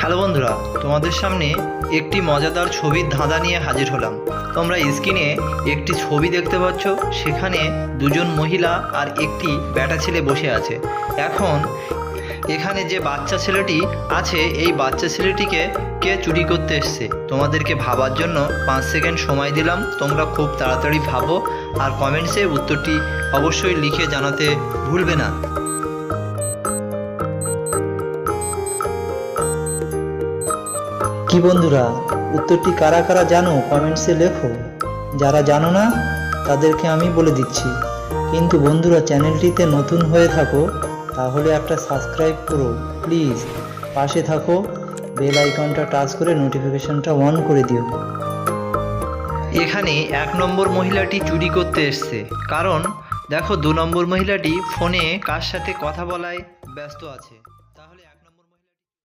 Hello বন্ধুরা, তোমাদের সামনে একটি মজাদার ছবির ধাঁধা নিয়ে হাজির হলাম। তোমরা স্ক্রিনে একটি ছবি দেখতে পাচ্ছ, সেখানে দুজন মহিলা আর একটি ব্যাটা ছেলে বসে আছে। এখন এখানে যে বাচ্চা ছেলেটি আছে, এই বাচ্চা ছেলেটিকে কে চুরি করতে এসছে? তোমাদেরকে ভাবার জন্য 5 সেকেন্ড সময় দিলাম। তোমরা খুব তাড়াতাড়ি ভাবো আর কমেন্টসে উত্তরটি অবশ্যই লিখে জানাতে ভুলবে না। কি বন্ধুরা, উত্তরটি কারা কারা জানো কমেন্টসে লেখো। যারা জানো না তাদেরকে আমি বলে দিচ্ছি। কিন্তু বন্ধুরা, চ্যানেলটিতে নতুন হয়ে থাকো তাহলে একটা সাবস্ক্রাইব করো প্লিজ। পাশে থাকো, বেল আইকনটা টাচ করে নোটিফিকেশনটা অন করে দিও। এখানে 1 নম্বর মহিলাটি চুরি করতে এসছে, কারণ দেখো 2 নম্বর মহিলাটি ফোনে কার সাথে কথা বলায় ব্যস্ত আছে।